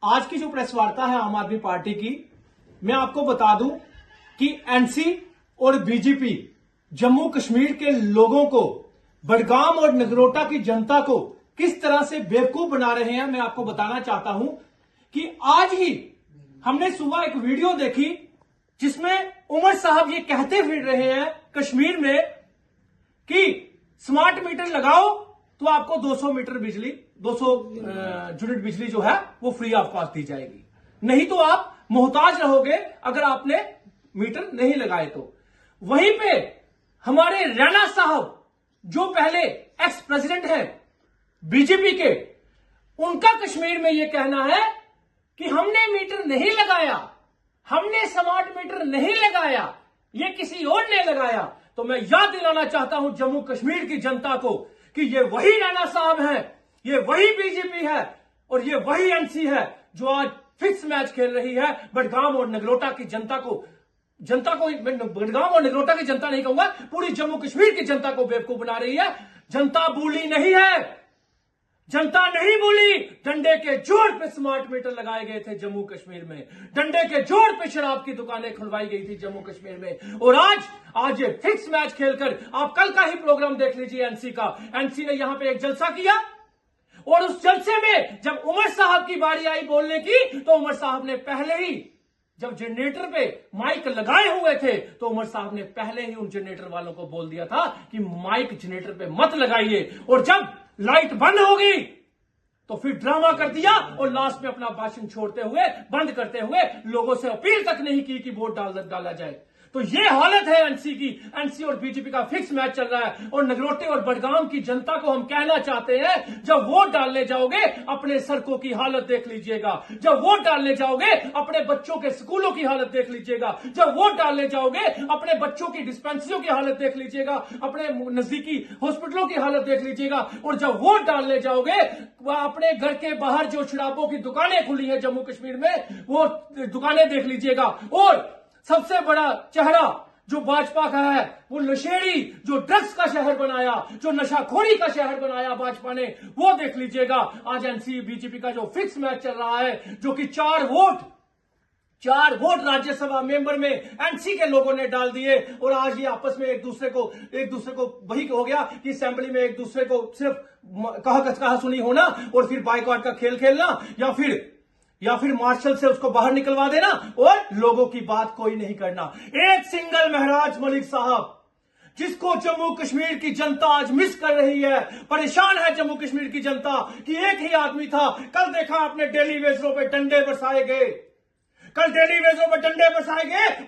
आज की जो प्रेस वार्ता है आम आदमी पार्टी की, मैं आपको बता दूं कि एनसी और बीजेपी जम्मू कश्मीर के लोगों को, बडगाम और नगरोटा की जनता को किस तरह से बेवकूफ बना रहे हैं। मैं आपको बताना चाहता हूं कि आज ही हमने सुबह एक वीडियो देखी जिसमें उमर साहब ये कहते फिर रहे हैं कश्मीर में कि स्मार्ट मीटर लगाओ तो आपको 200 मीटर बिजली, 200 यूनिट बिजली जो है वो फ्री ऑफ कॉस्ट दी जाएगी, नहीं तो आप मोहताज रहोगे अगर आपने मीटर नहीं लगाए तो। वहीं पे हमारे रैना साहब जो पहले एक्स प्रेसिडेंट हैं बीजेपी के, उनका कश्मीर में यह कहना है कि हमने मीटर नहीं लगाया, हमने स्मार्ट मीटर नहीं लगाया, ये किसी और ने लगाया। तो मैं याद दिलाना चाहता हूं जम्मू कश्मीर की जनता को कि ये वही रैना साहब हैं, ये वही बीजेपी है और ये वही एनसी है जो आज फिक्स मैच खेल रही है बडगाम और नगरोटा की जनता को। बडगाम और नगरोटा की जनता नहीं कहूंगा, पूरी जम्मू कश्मीर की जनता को बेवकूफ बना रही है। जनता भूली नहीं है, जनता नहीं भूली। डंडे के जोर पे स्मार्ट मीटर लगाए गए थे जम्मू कश्मीर में, डंडे के जोर पे शराब की दुकानें खुलवाई गई थी जम्मू कश्मीर में। और आज ये फिक्स मैच खेलकर, आप कल का ही प्रोग्राम देख लीजिए एनसी का। एनसी ने यहां पे एक जलसा किया और उस जलसे में जब उमर साहब की बारी आई बोलने की, तो उमर साहब ने पहले ही, जब जनरेटर पे माइक लगाए हुए थे, तो उमर साहब ने पहले ही उन जनरेटर वालों को बोल दिया था कि माइक जनरेटर पे मत लगाइए। और जब लाइट बंद हो गई तो फिर ड्रामा कर दिया और लास्ट में अपना भाषण छोड़ते हुए, बंद करते हुए लोगों से अपील तक नहीं की कि वोट डाला जाए। तो ये हालत है एनसी की। एनसी और बीजेपी का फिक्स मैच चल रहा है। और नगरोटे और बडगाम की जनता को हम कहना चाहते हैं, जब वोट डालने जाओगे अपने सड़कों की हालत देख लीजिएगा, जब वोट डालने जाओगे अपने बच्चों के स्कूलों की हालत देख लीजिएगा, जब वोट डालने जाओगे अपने बच्चों की डिस्पेंसरियों की हालत देख लीजिएगा, अपने नजदीकी हॉस्पिटलों की हालत देख लीजिएगा। और जब वोट डालने जाओगे अपने घर के बाहर जो शराबों की दुकानें खुली हैं जम्मू कश्मीर में, वो दुकानें देख लीजिएगा। और सबसे बड़ा चेहरा जो भाजपा का है, वो नशेड़ी, जो ड्रग्स का शहर बनाया, जो नशाखोरी का शहर बनाया भाजपा ने, वो देख लीजिएगा। आज एनसी बीजेपी का जो फिक्स मैच चल रहा है, जो कि 4 वोट राज्यसभा मेंबर में एनसी के लोगों ने डाल दिए। और आज ये आपस में एक दूसरे को वही हो गया कि असेंबली में एक दूसरे को सिर्फ कहा सुनी होना और फिर बाइकआउट का खेल खेलना, या फिर मार्शल से उसको बाहर निकलवा देना और लोगों की बात कोई नहीं करना। एक सिंगल महराज मलिक साहब, जिसको जम्मू कश्मीर की जनता आज मिस कर रही है, परेशान है जम्मू कश्मीर की जनता कि एक ही आदमी था। कल देखा आपने डेली वेजरों पे डंडे बरसाए गए,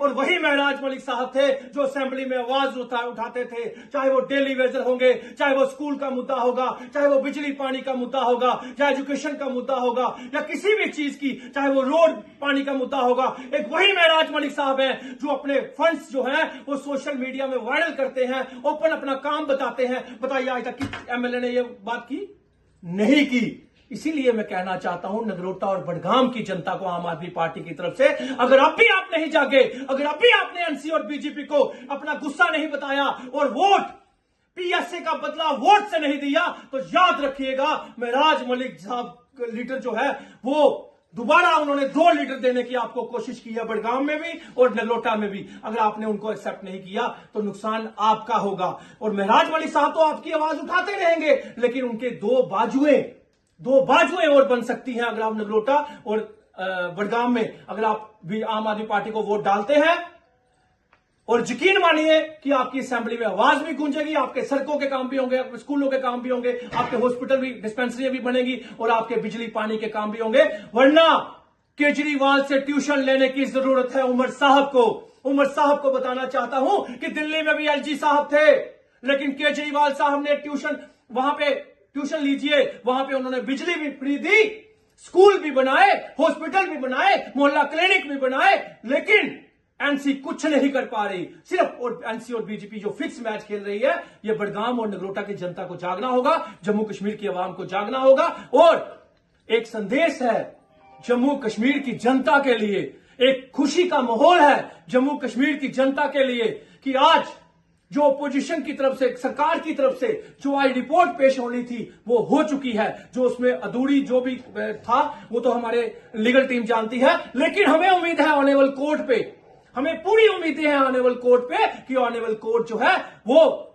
और वही महराज मलिक साहब थे जो असेंबली में आवाज उठाते थे, चाहे वो डेली वेजर होंगे, चाहे वो स्कूल का मुद्दा होगा, चाहे वो बिजली पानी का मुद्दा होगा, चाहे एजुकेशन का मुद्दा होगा, या किसी भी चीज की, चाहे वो रोड पानी का मुद्दा होगा। एक वही महराज मलिक साहब हैं जो अपने फंड्स जो हैं वो सोशल मीडिया में वायरल करते हैं, ओपन अपना काम बताते हैं। बताइए आज तक किस एमएलए ने ये बात की? नहीं की। इसीलिए मैं कहना चाहता हूं नगरोटा और बडगाम की जनता को, आम आदमी पार्टी की तरफ से, अगर अब भी आप नहीं जागे, अगर अब भी आपने एनसी और बीजेपी को अपना गुस्सा नहीं बताया और वोट पीएसए का बदला वोट से नहीं दिया, तो याद रखिएगा महराज मलिक साहब लीडर जो है वो दोबारा उन्होंने 2 लीडर देने की आपको कोशिश की है, बडगाम में भी और नगरोटा में भी। अगर आपने उनको एक्सेप्ट नहीं किया तो नुकसान आपका होगा। और महराज मलिक साहब तो आपकी आवाज उठाते रहेंगे, लेकिन उनके दो बाजुएं और बन सकती हैं अगर आप नगरोटा और बडगाम में, अगर आप भी आम आदमी पार्टी को वोट डालते हैं। और यकीन मानिए कि आपकी असेंबली में आवाज भी गूंजेगी, आपके सड़कों के काम भी होंगे, आपके स्कूलों के काम भी होंगे, आपके हॉस्पिटल भी, डिस्पेंसरी भी बनेगी और आपके बिजली पानी के काम भी होंगे। वरना केजरीवाल से ट्यूशन लेने की जरूरत है उमर साहब को। उमर साहब को बताना चाहता हूं कि दिल्ली में भी एलजी साहब थे, लेकिन केजरीवाल साहब ने वहां पे ट्यूशन लीजिए, वहां पे उन्होंने बिजली भी फ्री दी, स्कूल भी बनाए, हॉस्पिटल भी बनाए, मोहल्ला क्लिनिक भी बनाए, लेकिन एनसी कुछ नहीं कर पा रही। सिर्फ और एनसी और बीजेपी जो फिक्स मैच खेल रही है, ये बडगाम और नगरोटा की जनता को जागना होगा, जम्मू कश्मीर की आवाम को जागना होगा। और एक संदेश है जम्मू कश्मीर की जनता के लिए, एक खुशी का माहौल है जम्मू कश्मीर की जनता के लिए कि आज जो ओपोजिशन की तरफ से, सरकार की तरफ से जो आज रिपोर्ट पेश होनी थी वो हो चुकी है। जो उसमें अधूरी जो भी था वो तो हमारे लीगल टीम जानती है, लेकिन हमें उम्मीद है ऑनेबल कोर्ट पे, हमें पूरी उम्मीदें हैं ऑनेबल कोर्ट पे कि ऑनेबल कोर्ट जो है वो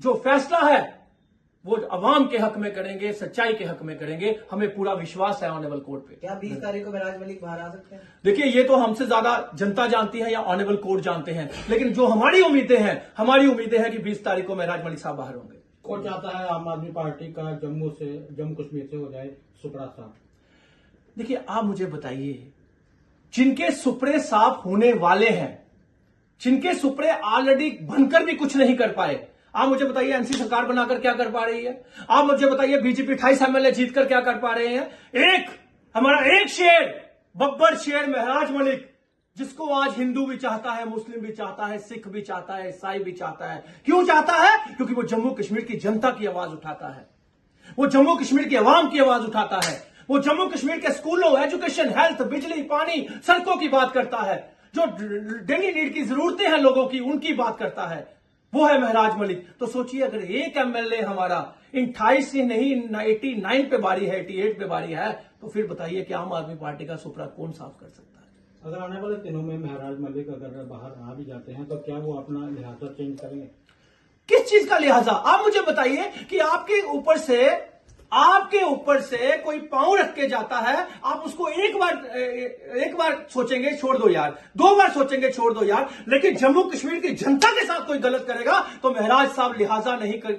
जो फैसला है वो अवाम के हक में करेंगे, सच्चाई के हक में करेंगे। हमें पूरा विश्वास है ऑनेबल कोर्ट पे। क्या 20 तारीख को महराज मलिक बाहर आ सकते हैं? देखिए, ये तो हमसे ज्यादा जनता जानती है या ऑनेबल कोर्ट जानते हैं, लेकिन जो हमारी उम्मीदें हैं कि 20 तारीख को महराज मलिक साहब बाहर होंगे। कोर्ट चाहता है आम आदमी पार्टी का जम्मू कश्मीर से हो जाए सुपड़ा साफ। देखिए, आप मुझे बताइए, जिनके सुपड़े साफ होने वाले हैं, जिनके सुपड़े ऑलरेडी बनकर भी कुछ नहीं कर पाए, आप मुझे बताइए एनसी सरकार बनाकर क्या कर पा रही है? आप मुझे बताइए बीजेपी 28 एमएलए जीतकर क्या कर पा रहे हैं? हमारा एक शेर, बब्बर शेर महराज मलिक, जिसको आज हिंदू भी चाहता है, मुस्लिम भी चाहता है, सिख भी चाहता है, ईसाई भी चाहता है। क्यों चाहता है? क्योंकि वो जम्मू कश्मीर की जनता की आवाज उठाता है, वो जम्मू कश्मीर की आवाम की आवाज उठाता है, वो जम्मू कश्मीर के स्कूलों, एजुकेशन, हेल्थ, बिजली, पानी, सड़कों की बात करता है, जो डेली नीड की जरूरतें हैं लोगों की, उनकी बात करता है। वो है महराज मलिक। तो सोचिए, अगर एक एमएलए हमारा इन 28 से नहीं 89 पे बारी है, 88 पे बारी है, तो फिर बताइए कि आम आदमी पार्टी का सुपड़ा कौन साफ कर सकता है? अगर आने वाले दिनों में महराज मलिक अगर बाहर आ भी जाते हैं तो क्या वो अपना लिहाजा चेंज करेंगे? किस चीज का लिहाजा? आप मुझे बताइए कि आपके ऊपर से कोई पांव रख के जाता है, आप उसको एक बार सोचेंगे छोड़ दो यार, 2 बार सोचेंगे छोड़ दो यार, लेकिन जम्मू कश्मीर की जनता के साथ कोई गलत करेगा तो महराज साहब लिहाजा नहीं कर